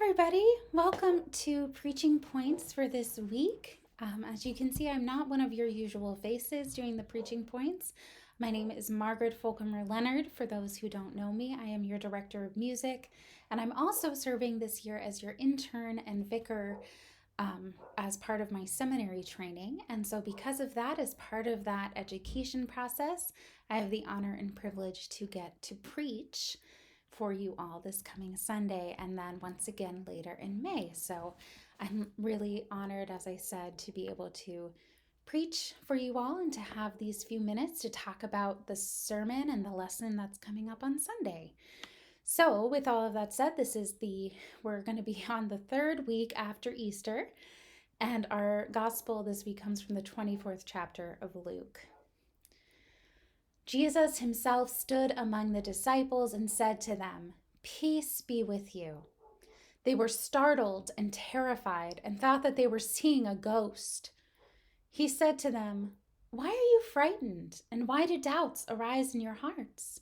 everybody. Welcome to Preaching Points for this week. As you can see, I'm not one of your usual faces doing the preaching points. My name is Margaret Folkemer-Leonard. For those who don't know me, I am your director of music, and I'm also serving this year as your intern and vicar as part of my seminary training. And so, because of that, as part of that education process, I have the honor and privilege to get to preach for you all this coming Sunday and then once again later in May. So I'm really honored, as I said, to be able to preach for you all and to have these few minutes to talk about the sermon and the lesson that's coming up on Sunday. So with all of that said, we're going to be on the third week after Easter, and our gospel this week comes from the 24th chapter of Luke. Jesus himself stood among the disciples and said to them, "Peace be with you." They were startled and terrified and thought that they were seeing a ghost. He said to them, "Why are you frightened, and why do doubts arise in your hearts?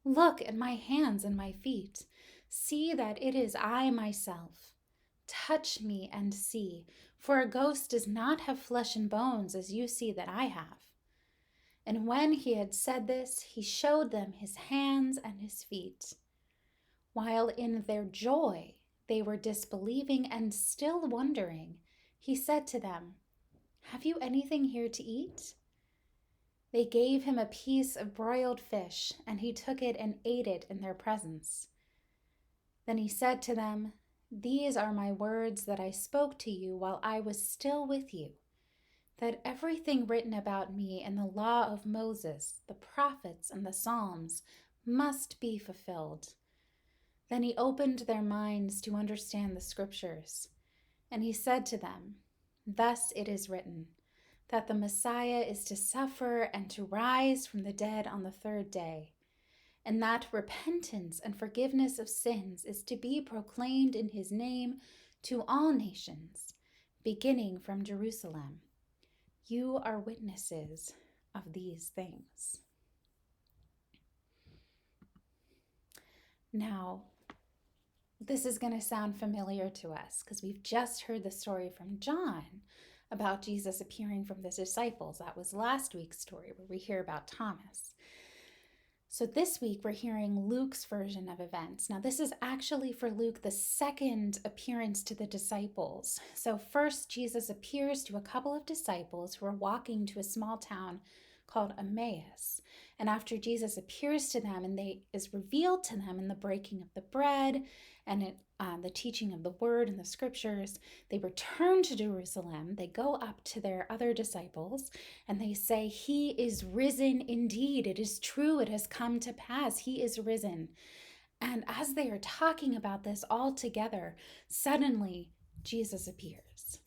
Look at my hands and my feet. See that it is I myself. Touch me and see, for a ghost does not have flesh and bones as you see that I have." And when he had said this, he showed them his hands and his feet. While in their joy they were disbelieving and still wondering, he said to them, "Have you anything here to eat?" They gave him a piece of broiled fish, and he took it and ate it in their presence. Then he said to them, "These are my words that I spoke to you while I was still with you, that everything written about me in the law of Moses, the prophets, and the Psalms must be fulfilled." Then he opened their minds to understand the scriptures. And he said to them, "Thus it is written, that the Messiah is to suffer and to rise from the dead on the third day, and that repentance and forgiveness of sins is to be proclaimed in his name to all nations, beginning from Jerusalem. You are witnesses of these things." Now, this is going to sound familiar to us because we've just heard the story from John about Jesus appearing from the disciples. That was last week's story where we hear about Thomas. So this week we're hearing Luke's version of events. Now this is actually for Luke the second appearance to the disciples. So first Jesus appears to a couple of disciples who are walking to a small town called Emmaus. And after Jesus appears to them and is revealed to them in the breaking of the bread and the teaching of the word and the scriptures, they return to Jerusalem. They go up to their other disciples and they say, "He is risen indeed. It is true. It has come to pass. He is risen." And as they are talking about this all together, suddenly Jesus appears.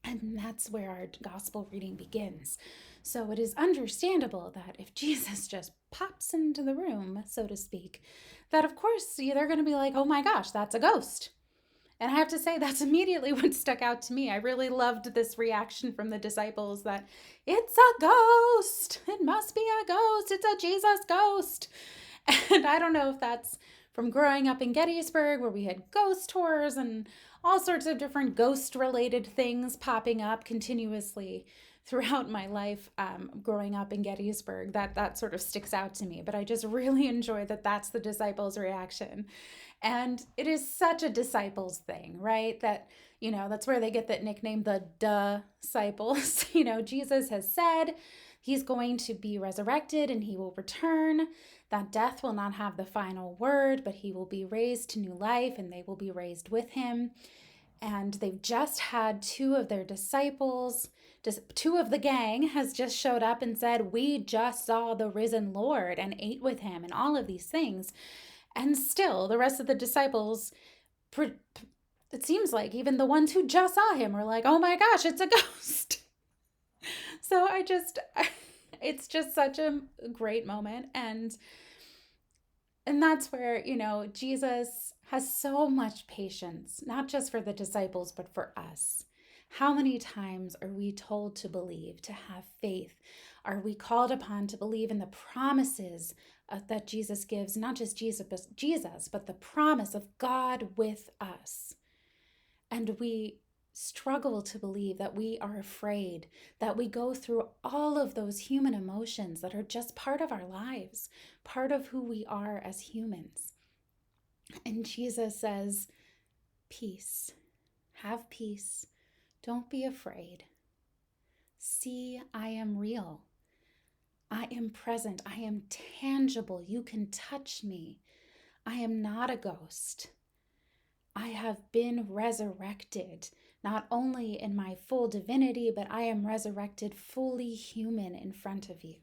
And that's where our gospel reading begins. So it is understandable that if Jesus just pops into the room, so to speak, that of course they're going to be like, "Oh my gosh, that's a ghost." And I have to say, that's immediately what stuck out to me. I really loved this reaction from the disciples that it's a ghost. It must be a ghost. It's a Jesus ghost. And I don't know if that's from growing up in Gettysburg where we had ghost tours and all sorts of different ghost-related things popping up continuously throughout my life growing up in Gettysburg. That sort of sticks out to me. But I just really enjoy that that's the disciples' reaction. And it is such a disciples thing, right? That, that's where they get that nickname, the disciples. Jesus has said he's going to be resurrected and he will return, that death will not have the final word, but he will be raised to new life and they will be raised with him. And they've just had two of their disciples, two of the gang has just showed up and said, "We just saw the risen Lord and ate with him," and all of these things. And still, the rest of the disciples, it seems like even the ones who just saw him were like, "Oh my gosh, it's a ghost." So it's just such a great moment. And that's where, Jesus has so much patience, not just for the disciples, but for us. How many times are we told to believe, to have faith? Are we called upon to believe in the promises that Jesus gives, not just Jesus, but the promise of God with us. And we struggle to believe that we are afraid, that we go through all of those human emotions that are just part of our lives, part of who we are as humans. And Jesus says, peace, have peace, don't be afraid. See, I am real. I am present. I am tangible. You can touch me. I am not a ghost. I have been resurrected, not only in my full divinity, but I am resurrected fully human in front of you.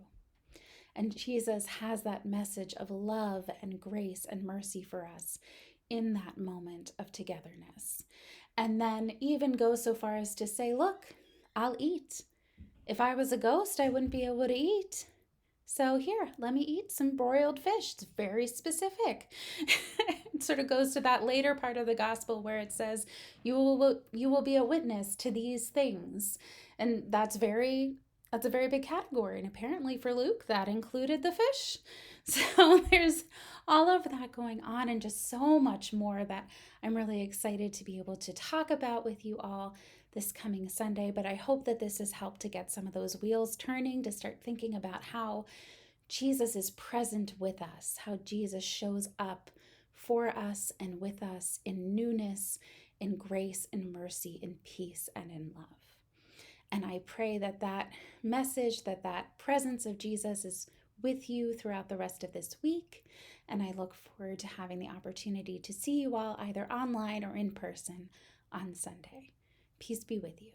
And Jesus has that message of love and grace and mercy for us in that moment of togetherness. And then even goes so far as to say, look, I'll eat. If I was a ghost, I wouldn't be able to eat. So here, let me eat some broiled fish. It's very specific. It sort of goes to that later part of the gospel where it says, you will be a witness to these things. And that's a very big category. And apparently for Luke, that included the fish. So there's all of that going on and just so much more that I'm really excited to be able to talk about with you all this coming Sunday. But I hope that this has helped to get some of those wheels turning, to start thinking about how Jesus is present with us, how Jesus shows up for us and with us in newness, in grace, in mercy, in peace, and in love. And I pray that that message, that presence of Jesus is with you throughout the rest of this week. And I look forward to having the opportunity to see you all either online or in person on Sunday. Peace be with you.